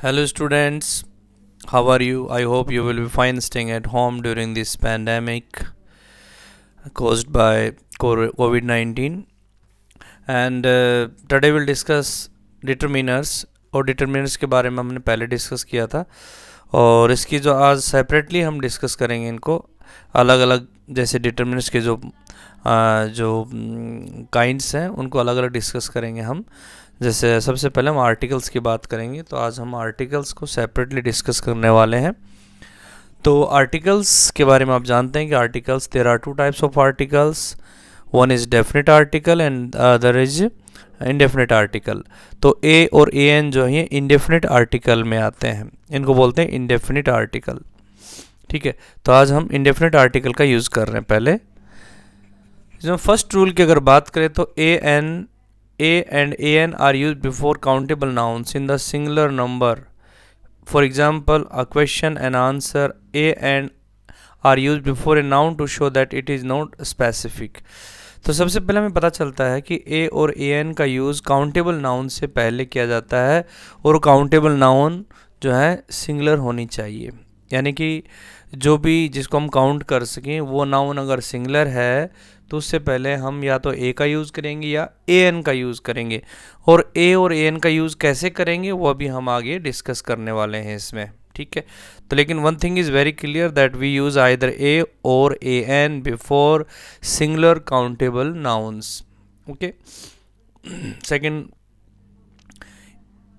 Hello, students. How are you? I hope you will be fine staying at home during this pandemic caused by COVID 19. And today we'll discuss determiners. और determiners के बारे में हमने पहले discuss किया था, और इसकी जो आज सेपरेटली हम डिस्कस करेंगे इनको अलग अलग, जैसे डिटर्मिनर्स के जो काइंड्स हैं उनको अलग अलग डिस्कस करेंगे हम। जैसे सबसे पहले हम आर्टिकल्स की बात करेंगे, तो आज हम आर्टिकल्स को सेपरेटली डिस्कस करने वाले हैं। तो आर्टिकल्स के बारे में आप जानते हैं कि articles, there are two types of articles, one is definite article and other is indefinite article. तो ए और ए एन जो है इंडेफिनेट आर्टिकल में आते हैं, इनको बोलते हैं इंडेफिनेट आर्टिकल। ठीक है, तो आज हम इंडेफिनेट आर्टिकल का यूज़ कर रहे हैं। पहले जो फर्स्ट रूल की अगर बात करें तो ए and an are used before countable nouns in the singular number. For example, a question and answer, a and are used before a noun to show that it is not specific. तो सबसे पहले हमें पता चलता है कि a और an का यूज़ काउंटेबल नाउन से पहले किया जाता है, और काउंटेबल नाउन जो है सिंगुलर होनी चाहिए, यानी कि जो भी जिसको हम काउंट कर सकें वो नाउन अगर सिंगुलर है तो उससे पहले हम या तो ए का यूज़ करेंगे या ए एन का यूज़ करेंगे। और ए एन का यूज़ कैसे करेंगे वो अभी हम आगे डिस्कस करने वाले हैं इसमें। ठीक है, तो लेकिन one thing is very clear that we use either a or a an before singular countable nouns. Okay, second,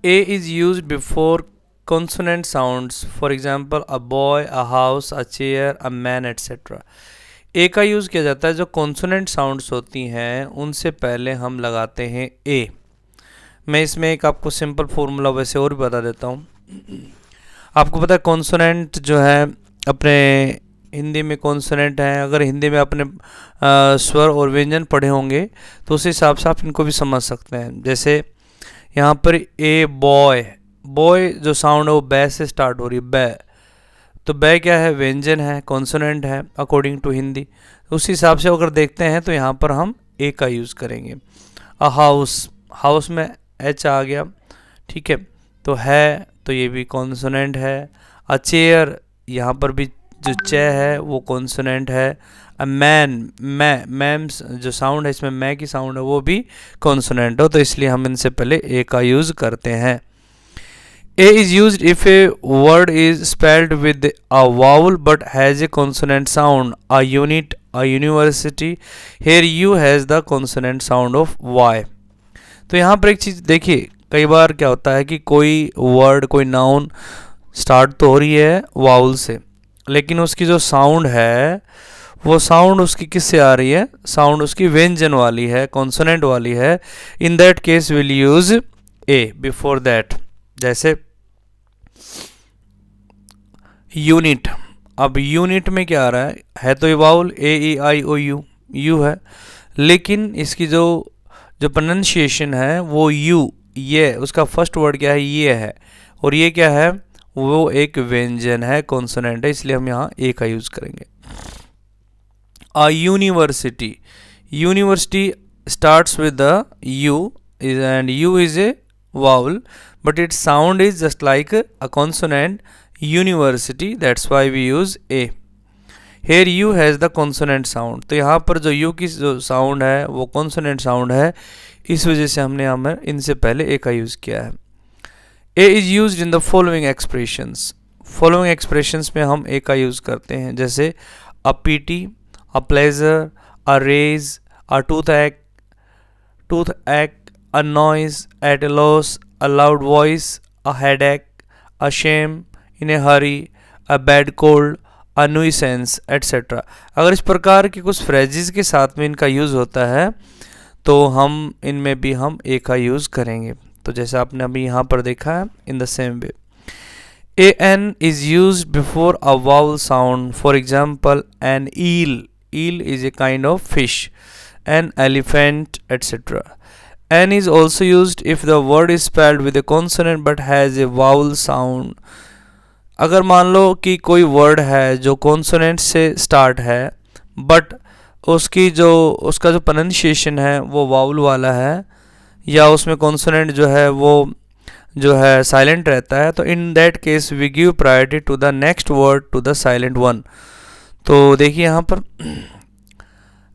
a is use before consonant sounds, for example a boy, a house, a chair, a man, etc. ए का use किया जाता है जो consonant sounds होती हैं उनसे पहले हम लगाते हैं ए। मैं इसमें एक आपको सिंपल फॉर्मूला वैसे और भी बता देता हूँ। आपको पता है कॉन्सोनेंट जो है अपने हिंदी में कॉन्सोनेंट हैं, अगर हिंदी में अपने स्वर और व्यंजन पढ़े होंगे तो उस हिसाब से आप इनको भी समझ सकते हैं। जैसे यहाँ पर ए बॉय, बॉय जो साउंड है वो बै से स्टार्ट हो रही है, बै। तो बै क्या है, व्यंजन है, कॉन्सोनेंट है अकॉर्डिंग टू हिंदी। उस हिसाब से अगर देखते हैं तो यहाँ पर हम ए का यूज़ करेंगे। अ हाउस, हाउस में एच आ गया, ठीक है, तो है, तो ये भी कॉन्सोनेंट है। अ चेयर, यहाँ पर भी जो चे है वो कॉन्सोनेंट है। अ मैन, मैम जो साउंड है इसमें मै की साउंड है वो भी कॉन्सोनेंट हो, तो इसलिए हम इनसे पहले ए का यूज़ करते हैं। A is used if a word is spelled with a vowel but has a consonant sound. A unit, a university. Here U has the consonant sound of Y. तो यहाँ पर एक चीज़ देखिए, कई बार क्या होता है कि कोई वर्ड, कोई नाउन स्टार्ट तो हो रही है वाउल से, लेकिन उसकी जो साउंड है वो साउंड उसकी किससे आ रही है, साउंड उसकी व्यंजन वाली है, कॉन्सोनेंट वाली है। In that case will use a before that. जैसे यूनिट, अब यूनिट में क्या आ रहा है तो ये vowel A E I O U, U है, लेकिन इसकी जो प्रोनंसिएशन है वो यू, ये उसका फर्स्ट वर्ड क्या है, ये है, और ये क्या है, वो एक व्यंजन है, कॉन्सोनेंट है, इसलिए हम यहाँ ए का यूज़ करेंगे। A university, university starts with the you and you is a vowel but its sound is just like a consonant, university, that's why we use a. Here u has the consonant sound, तो यहाँ पर जो u की जो sound है वो consonant sound है, इस वजह से हमने यहाँ पर इनसे पहले a का यूज़ किया है। a is used in the following expressions, following expressions में हम a का यूज़ करते हैं, जैसे a pity, a pleasure, a raise, a toothache, a noise, at a loss, a loud voice, a headache, a shame, in a hurry, a bad cold, a nuisance, etc. अगर इस प्रकार के कुछ phrases के साथ में इनका यूज़ होता है तो हम इनमें भी हम ए का यूज़ करेंगे। तो जैसे आपने अभी यहाँ पर देखा है, in the same way a an is use before a vowel sound, for example an eel, eel is a kind of fish, an elephant, etc. N is also used if the word is spelled with a consonant but has a vowel sound. अगर मान लो कि कोई word है जो consonant से start है but उसका जो प्रोनंसिएशन है वो वाउल वाला है, या उसमें कॉन्सोनेंट जो है वो जो है साइलेंट रहता है, तो in that case we give priority to the next word to the silent one. तो देखिए यहाँ पर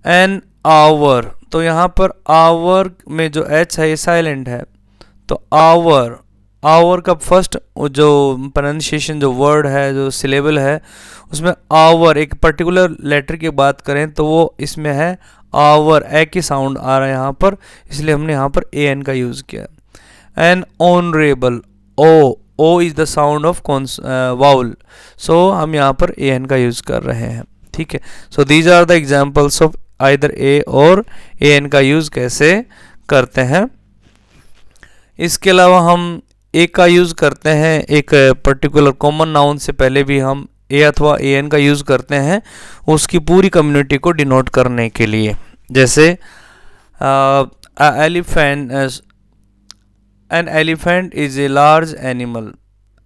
एन आवर, तो यहाँ पर आवर में जो एच है ये साइलेंट है, तो आवर, आवर का फर्स्ट जो प्रोनाउंसिएशन जो वर्ड है जो सिलेबल है उसमें आवर एक पर्टिकुलर लेटर की बात करें तो वो इसमें है आवर, ए की साउंड आ रहा है यहाँ पर, इसलिए हमने यहाँ पर ए एन का यूज़ किया। An honourable, o is the sound of vowel, so हम यहाँ पर ए एन का यूज़ कर रहे हैं। ठीक है, so these are the examples of either a or a an का यूज़ कैसे करते हैं। इसके अलावा हम ए का यूज़ करते हैं एक पर्टिकुलर कॉमन नाउन से पहले भी हम ए अथवा ए एन का यूज़ करते हैं उसकी पूरी कम्युनिटी को डिनोट करने के लिए। जैसे elephant, an elephant is a large animal,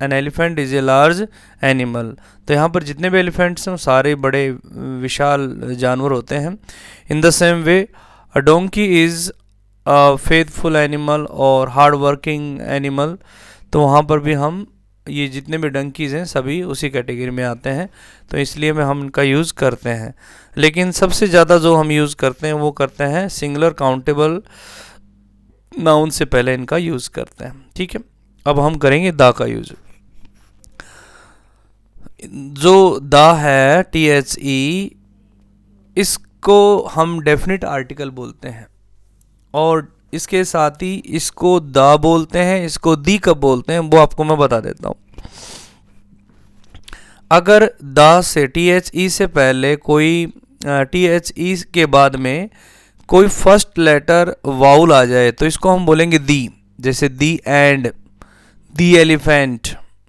an elephant is a large animal, तो यहाँ पर जितने भी एलिफेंट्स हैं सारे बड़े विशाल जानवर होते हैं। इन the same way a donkey is faithful animal और हार्ड वर्किंग एनिमल, तो वहाँ पर भी हम ये जितने भी डंकीज़ हैं सभी उसी कैटेगरी में आते हैं, तो इसलिए में हम इनका यूज़ करते हैं। लेकिन सबसे ज़्यादा जो हम यूज़ करते हैं वो करते हैं सिंगुलर काउंटेबल नाउन से पहले इनका यूज़ करते हैं। ठीक है, अब हम करेंगे दा का यूज़। जो दा है THE, इसको हम डेफिनेट आर्टिकल बोलते हैं और इसके साथ ही इसको दा बोलते हैं, इसको दी कब बोलते हैं वो आपको मैं बता देता हूँ। अगर दा से THE से पहले कोई THE के बाद में कोई फर्स्ट लेटर वाउल आ जाए तो इसको हम बोलेंगे दी, जैसे दी एंड, दी एलिफेंट।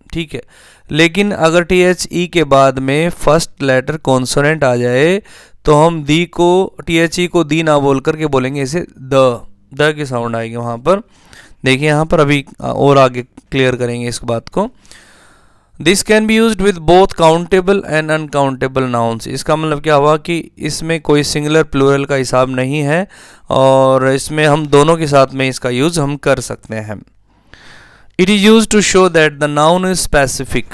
ठीक है, लेकिन अगर THE के बाद में फर्स्ट लेटर कॉन्सोनेंट आ जाए तो हम दी को THE को दी ना बोल करके बोलेंगे इसे द की साउंड आएगी वहाँ पर। देखिए यहाँ पर अभी और आगे क्लियर करेंगे इस बात को। This can be used with both countable and uncountable nouns. इसका मतलब क्या हुआ कि इसमें कोई सिंगुलर प्लूरल का हिसाब नहीं है और इसमें हम दोनों के साथ में इसका यूज़ हम कर सकते हैं। It is use to show that the noun is specific,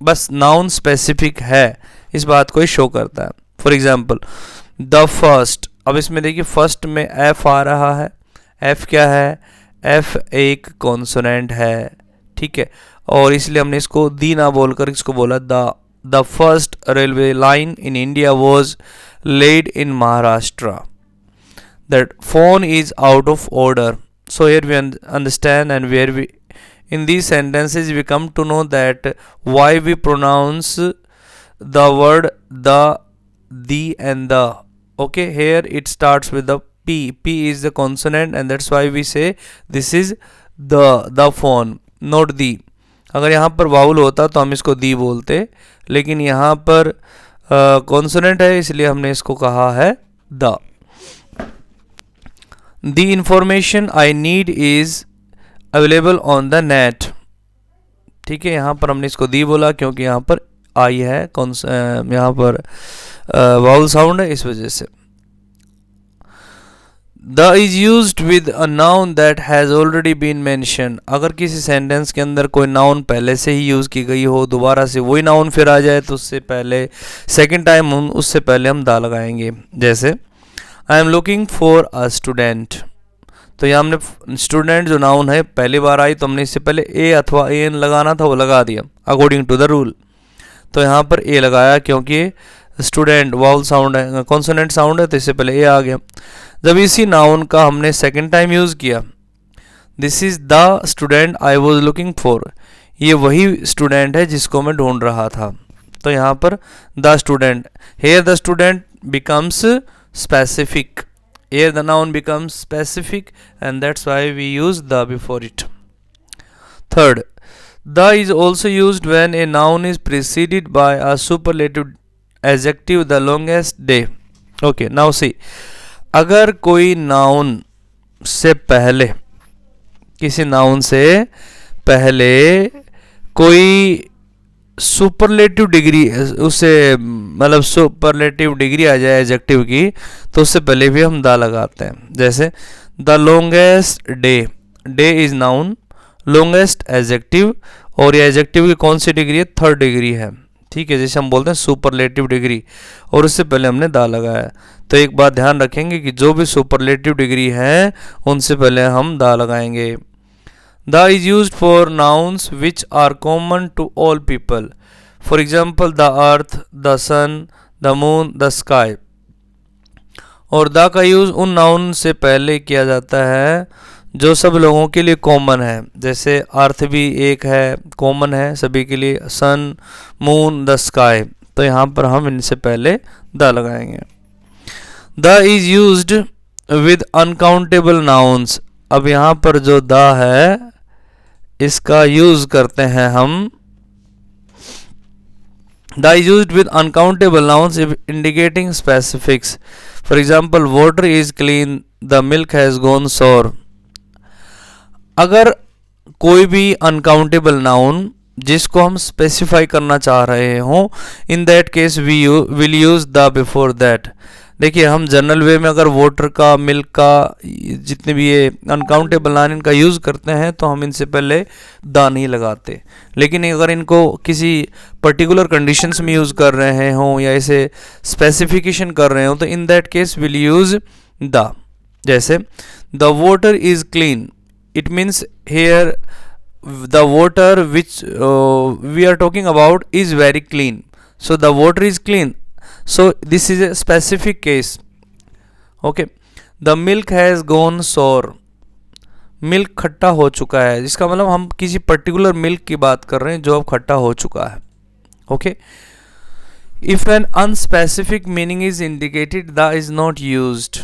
बस नाउन स्पेसिफिक है इस बात को ही शो करता है। फॉर एग्जाम्पल द फर्स्ट, अब इसमें देखिए फर्स्ट में एफ आ रहा है, एफ क्या है, एफ एक कॉन्सोनेंट है। ठीक है, और इसलिए हमने इसको दी ना बोलकर इसको बोला the first railway line in India was laid in Maharashtra. That phone is out of order. So here we understand and where we in these sentences we come to know that why we pronounce the word the and the. Okay, here it starts with the p is the consonant and that's why we say this is the phone, not the. अगर यहाँ पर vowel होता तो हम इसको दी बोलते, लेकिन यहाँ पर कॉन्सोनेंट है इसलिए हमने इसको कहा है the. The information I need is available on the net. ठीक है, यहाँ पर हमने इसको दी बोला क्योंकि यहाँ पर आई है, यहाँ पर वाउल साउंड है इस वजह से। The is used with a noun that has already been mention. अगर किसी सेंटेंस के अंदर कोई नाउन पहले से ही यूज़ की गई हो, दोबारा से वही नाउन फिर आ जाए तो उससे पहले सेकेंड टाइम उससे पहले हम दा लगाएंगे। जैसे I am looking for a student, तो यहाँ हमने स्टूडेंट जो नाउन है पहली बार आई तो हमने इससे पहले ए अथवा ए एन लगाना था, वो लगा दिया अकॉर्डिंग टू द रूल। तो यहाँ पर ए लगाया क्योंकि स्टूडेंट वाउल साउंड है, कॉन्सोनेंट साउंड है, तो इससे पहले ए आ गया। जब इसी नाउन का हमने सेकंड टाइम यूज़ किया, this is the student I was looking for, ये वही स्टूडेंट है जिसको मैं ढूंढ रहा था, तो यहाँ पर the student, here the student becomes specific, here the noun becomes specific and that's why we use the before it. Third, the is also used when a noun is preceded by a superlative adjective the longest day. Okay, now see, अगर कोई noun से पहले, किसी noun से पहले कोई superlative degree, उससे मतलब सुपरलेटिव डिग्री आ जाए एडजेक्टिव की, तो उससे पहले भी हम दा लगाते हैं। जैसे the longest day, day is noun, longest adjective, और ये एडजेक्टिव की कौन सी डिग्री है, थर्ड डिग्री है, ठीक है, जैसे हम बोलते हैं सुपरलेटिव डिग्री, और उससे पहले हमने दा लगाया। तो एक बात ध्यान रखेंगे कि जो भी सुपरलेटिव डिग्री है उनसे पहले हम दा लगाएंगे। The is use for nouns which are common to all people, for example the earth, the sun, the moon, the sky. और द का यूज उन नाउन से पहले किया जाता है जो सब लोगों के लिए कॉमन है, जैसे अर्थ भी एक है, कॉमन है सभी के लिए, सन, मून, द स्काई। तो यहाँ पर हम इनसे पहले द लगाएंगे। The is used with uncountable nouns. अब यहाँ पर जो द है इसका यूज करते हैं हम, the is used with uncountable nouns indicating specifics, for example water is clean, the milk has gone सोर। अगर कोई भी अनकाउंटेबल नाउन जिसको हम स्पेसिफाई करना चाह रहे हों, in that case we will use the before that. देखिए हम जनरल वे में अगर वाटर का, मिल्क का, जितने भी ये अनकाउंटेबल नाउन इनका यूज़ करते हैं तो हम इनसे पहले द नहीं लगाते, लेकिन अगर इनको किसी पर्टिकुलर कंडीशंस में यूज़ कर रहे हों या इसे स्पेसिफिकेशन कर रहे हों तो in that case will use the. जैसे the water is clean, it means here the water which we are talking about is very clean, so the water is clean, so this is a specific case. Okay, the milk has gone sour, milk खट्टा हो चुका है, जिसका मतलब हम किसी particular milk की बात कर रहे हैं जो अब खट्टा हो चुका है। Okay, if an unspecific meaning is indicated the is not used.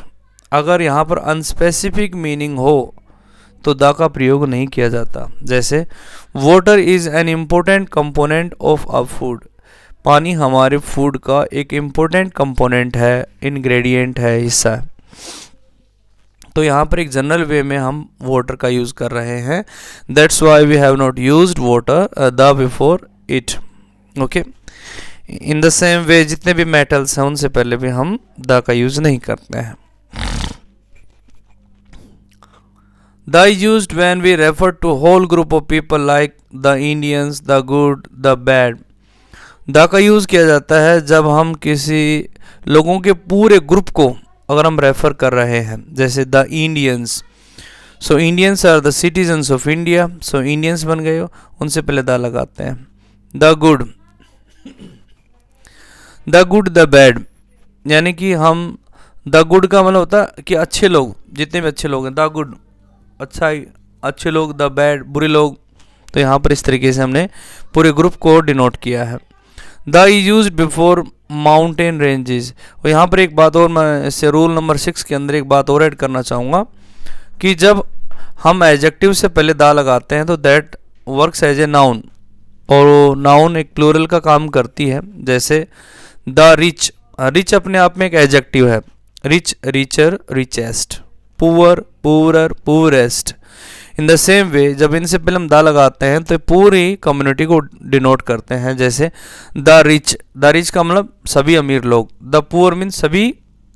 अगर यहाँ पर अनस्पेसिफिक मीनिंग हो तो द का प्रयोग नहीं किया जाता। जैसे water is an important component of a food, पानी हमारे फूड का एक इम्पोर्टेंट कंपोनेंट है, इंग्रेडिएंट है, हिस्सा है। तो यहाँ पर एक जनरल वे में हम वाटर का यूज़ कर रहे हैं, that's why we have not used water the before it. Okay, in the same way जितने भी मेटल्स हैं उनसे पहले भी हम द का यूज़ नहीं करते हैं। The is used when we refer to whole group of people like the Indians, the good, the bad. The का यूज़ किया जाता है जब हम किसी लोगों के पूरे ग्रुप को अगर हम रेफर कर रहे हैं, जैसे the Indians, so Indians are the citizens of India, so Indians बन गए हो, उनसे पहले द लगाते हैं। The good, the good, the bad, यानी कि हम द गुड का मतलब होता है कि अच्छे लोग, जितने भी अच्छे लोग हैं, द गुड अच्छा ही अच्छे लोग, द बैड बुरे लोग। तो यहाँ पर इस तरीके से हमने पूरे ग्रुप को डिनोट किया है। The is use before mountain ranges. और यहाँ पर एक बात और मैं इससे रूल नंबर 6 के अंदर एक बात और ऐड करना चाहूँगा कि जब हम एडजेक्टिव से पहले द लगाते हैं तो that works as a noun, और नाउन एक प्लूरल का काम करती है। जैसे द रिच, रिच अपने आप में एक एडजेक्टिव है, rich, richer, richest, poor, poorer, poorest. In the same way जब इनसे पहले हम द लगाते हैं तो पूरी कम्युनिटी को डिनोट करते हैं। जैसे द रिच, द रिच का मतलब सभी अमीर लोग, द पुअर मीन्स सभी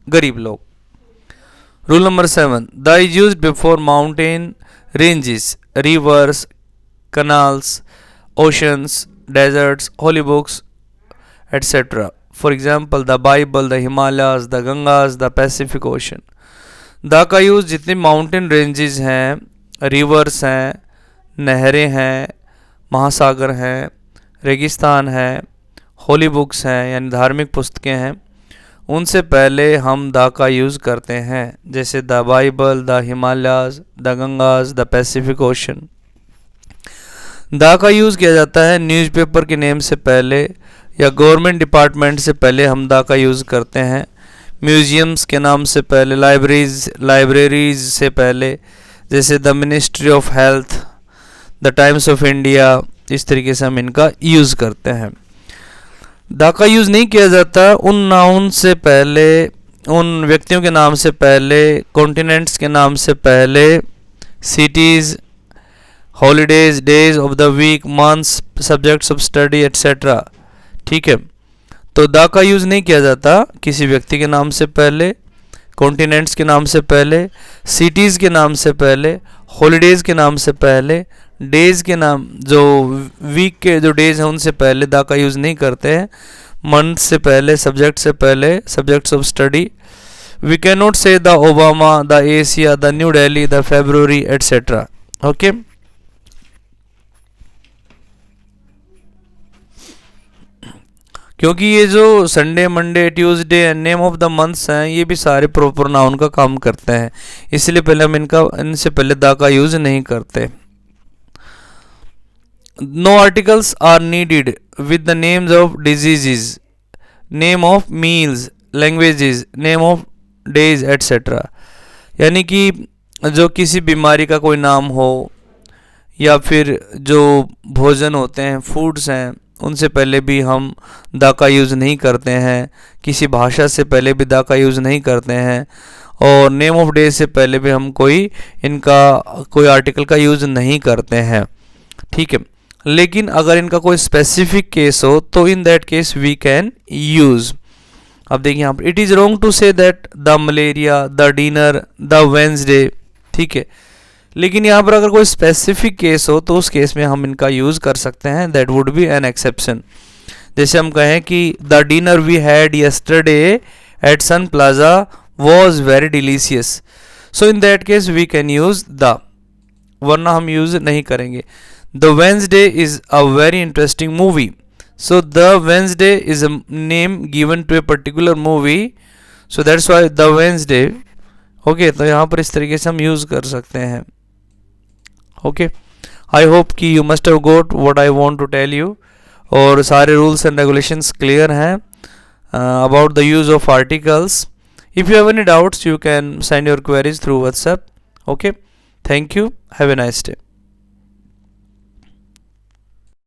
गरीब लोग। Rule number 7, the is used before mountain ranges, rivers, canals, oceans, deserts, holy books etcetera. For example the Bible, the Himalayas, the Ganges, the Pacific Ocean. The का use जितने माउंटेन रेंजेस हैं, rivers हैं, नहरें हैं, महासागर हैं, रेगिस्तान हैं, होली बुक्स हैं यानी धार्मिक पुस्तकें हैं, उनसे पहले हम द का यूज़ करते हैं। जैसे the Bible, the Himalayas, the Ganges, the Pacific Ocean. The का यूज़ किया जाता है न्यूज़पेपर के नेम से पहले या गवर्नमेंट डिपार्टमेंट से पहले हम द का यूज़ करते हैं, म्यूजियम्स के नाम से पहले, लाइब्रेरीज से पहले, जैसे the ministry of health, the times of India. इस तरीके से हम इनका यूज़ करते हैं। द का यूज़ नहीं किया जाता उन नाउन से पहले, उन व्यक्तियों के नाम से पहले, कॉन्टिनेंट्स के नाम से पहले, cities, holidays, days of the week, months, subjects of study etcetera. ठीक है, तो द का यूज़ नहीं किया जाता किसी व्यक्ति के नाम से पहले, कॉन्टिनेंट्स के नाम से पहले, सिटीज़ के नाम से पहले, हॉलीडेज़ के नाम से पहले, डेज के नाम जो वीक के जो डेज हैं उनसे पहले द का यूज़ नहीं करते हैं, मंथ से पहले, सब्जेक्ट से पहले, subjects of study. We can not say the Obama, the Asia, the New Delhi, the February etcetera. Okay, क्योंकि ये जो Sunday, Monday, Tuesday and name of the months हैं ये भी सारे प्रॉपर नाउन का काम करते हैं, इसलिए पहले हम इनसे पहले द का यूज़ नहीं करते। No articles are needed with the names of diseases, name of meals, languages, name of days etcetera. यानी कि जो किसी बीमारी का कोई नाम हो या फिर जो भोजन होते हैं, फूड्स हैं, उनसे पहले भी हम द का यूज़ नहीं करते हैं, किसी भाषा से पहले भी द का यूज़ नहीं करते हैं, और नेम ऑफ डे से पहले भी हम कोई आर्टिकल का यूज़ नहीं करते हैं। ठीक है, लेकिन अगर इनका कोई स्पेसिफिक केस हो तो in that case we can use. अब देखिए यहाँ पर it is wrong to say that the malaria, the dinner, the Wednesday. ठीक है, लेकिन यहाँ पर अगर कोई स्पेसिफिक केस हो तो उस केस में हम इनका यूज़ कर सकते हैं, that would be an exception. जैसे हम कहें कि the dinner we had yesterday at Sun Plaza was very delicious, so in that case we can use the, वरना हम यूज़ नहीं करेंगे। The Wednesday is a very interesting movie, so the Wednesday is a name given to a particular movie, so that's why the Wednesday। Okay, तो यहाँ पर इस तरीके से हम यूज़ कर सकते हैं। ओके, आई होप कि you must have got what I want to tell you, और सारे रूल्स एंड रेगुलेशंस क्लियर हैं about the use of articles. If you have any doubts you can send your queries through WhatsApp. Okay, thank you, have a nice day.